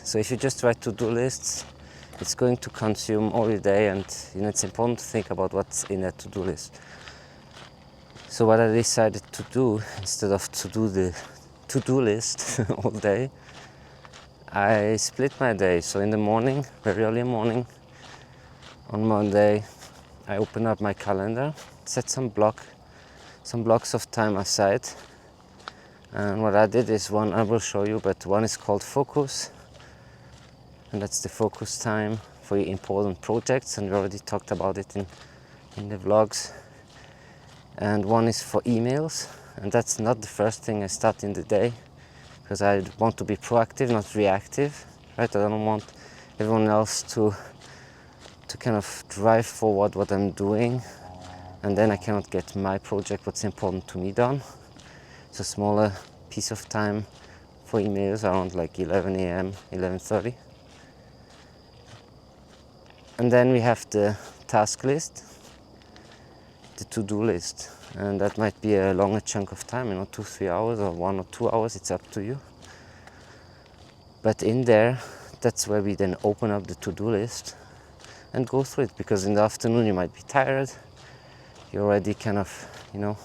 So if you just write to-do lists, it's going to consume all your day, and it's important to think about what's in that to-do list. So what I decided to do, instead of to do the to-do list all day, I split my day. So in the morning, very early morning, on Monday, I open up my calendar, set some blocks of time aside. And what I did is one I will show you, but one is called focus. And that's the focus time for your important projects. And we already talked about it in the vlogs. And one is for emails. And that's not the first thing I start in the day, because I want to be proactive, not reactive, right? I don't want everyone else to kind of drive forward what I'm doing, and then I cannot get my project, what's important to me, done. It's a smaller piece of time for emails around like 11 a.m., 11:30. And then we have the task list, the to-do list, and that might be a longer chunk of time, 2-3 hours or 1 or 2 hours, it's up to you. But in there, that's where we then open up the to-do list and go through it, because in the afternoon you might be tired, you're already kind of, your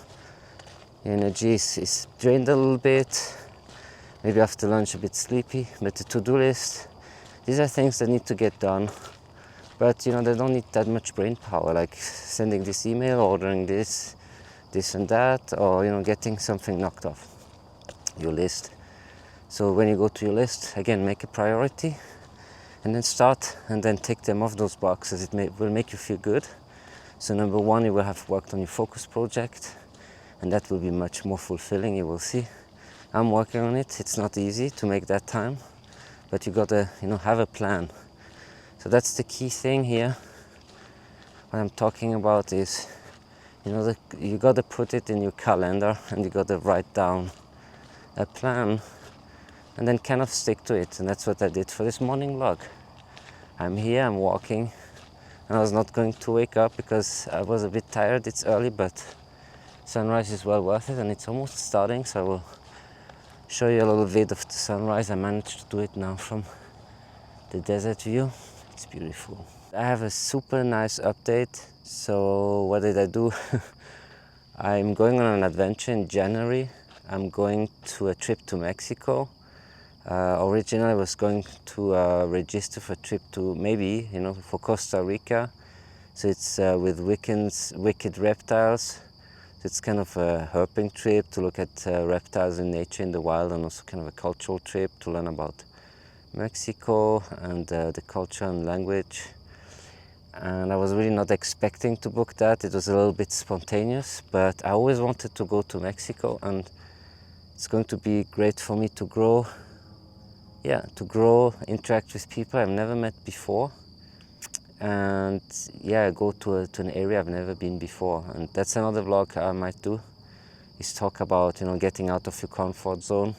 energy is drained a little bit, maybe after lunch a bit sleepy. But the to-do list, these are things that need to get done, but they don't need that much brain power, like sending this email, ordering this and that, or getting something knocked off your list. So when you go to your list, again, make a priority, and then start, and then take them off those boxes. It will make you feel good. So number one, you will have worked on your focus project, and that will be much more fulfilling, you will see. I'm working on it. It's not easy to make that time, but you gotta have a plan. So that's the key thing here. What I'm talking about is you gotta put it in your calendar, and you gotta write down a plan, and then kind of stick to it. And that's what I did for this morning vlog. I'm here, I'm walking, and I was not going to wake up because I was a bit tired. It's early, but sunrise is well worth it, and it's almost starting, so I will show you a little bit of the sunrise. I managed to do it now from the desert view. It's beautiful. I have a super nice update. So what did I do? I'm going on an adventure in January. I'm going to a trip to Mexico. Originally I was going to register for a trip to maybe, for Costa Rica. So it's with wicked reptiles. It's kind of a herping trip to look at reptiles in nature, in the wild, and also kind of a cultural trip to learn about Mexico and the culture and language. And I was really not expecting to book that. It was a little bit spontaneous, but I always wanted to go to Mexico, and it's going to be great for me to grow, interact with people I've never met before, and go to an area I've never been before. And that's another vlog I might do, is talk about getting out of your comfort zone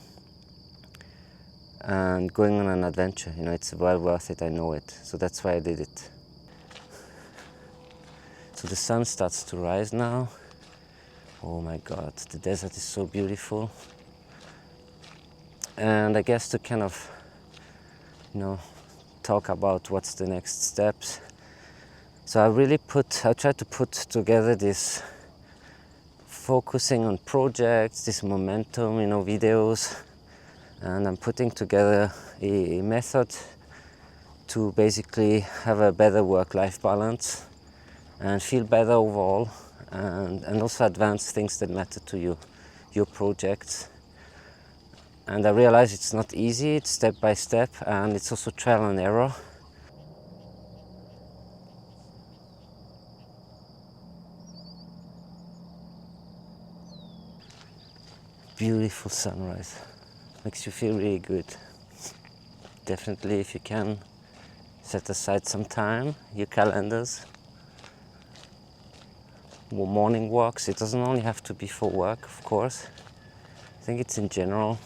and going on an adventure. It's well worth it, I know it. So that's why I did it. So the sun starts to rise now. Oh my God, the desert is so beautiful. And I guess to kind of, talk about what's the next steps. So I tried to put together this focusing on projects, this momentum, videos, and I'm putting together a method to basically have a better work-life balance and feel better overall, and also advance things that matter to you, your projects. And I realize it's not easy, it's step by step, and it's also trial and error. Beautiful sunrise, makes you feel really good. Definitely, if you can, set aside some time, your calendars. Morning walks, it doesn't only have to be for work, of course. I think it's in general.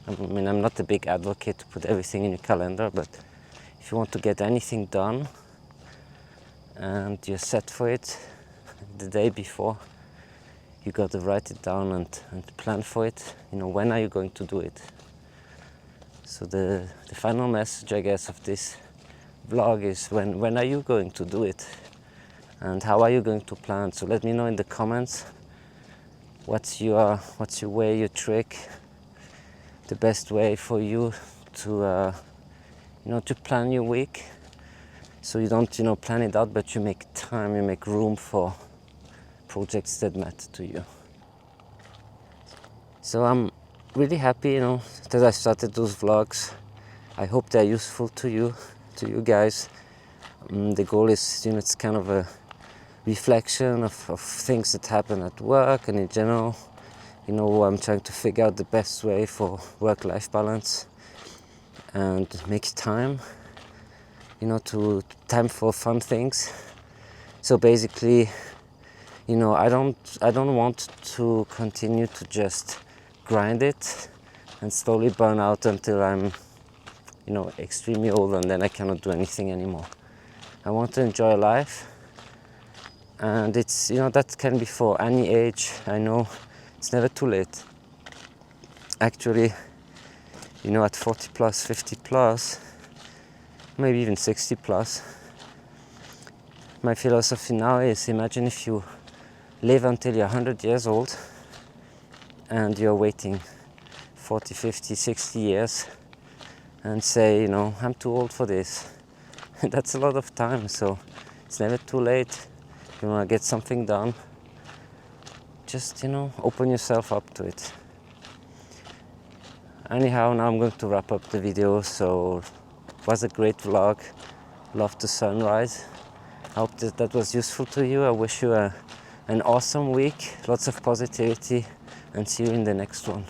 I'm not a big advocate to put everything in your calendar, but if you want to get anything done and you're set for it the day before, you got to write it down and plan for it. When are you going to do it? So the final message, I guess, of this vlog is when are you going to do it? And how are you going to plan? So let me know in the comments what's your way, your trick, the best way for you to to plan your week, so you don't plan it out, but you make time, you make room for projects that matter to you. So I'm really happy that I started those vlogs. I hope they're useful to you guys. The goal is it's kind of a reflection of things that happen at work and in general. I'm trying to figure out the best way for work-life balance and make time to time for fun things. So basically I don't want to continue to just grind it and slowly burn out until I'm extremely old and then I cannot do anything anymore. I want to enjoy life, and it's that can be for any age. I know it's never too late. Actually, at 40 plus, 50 plus, maybe even 60 plus, my philosophy now is, imagine if you live until you're 100 years old and you're waiting 40, 50, 60 years and say, I'm too old for this. That's a lot of time, so it's never too late. You want to get something done, just open yourself up to it. Anyhow, now I'm going to wrap up the video. So it was a great vlog. Love the sunrise. I hope that was useful to you. I wish you an awesome week, lots of positivity, and see you in the next one.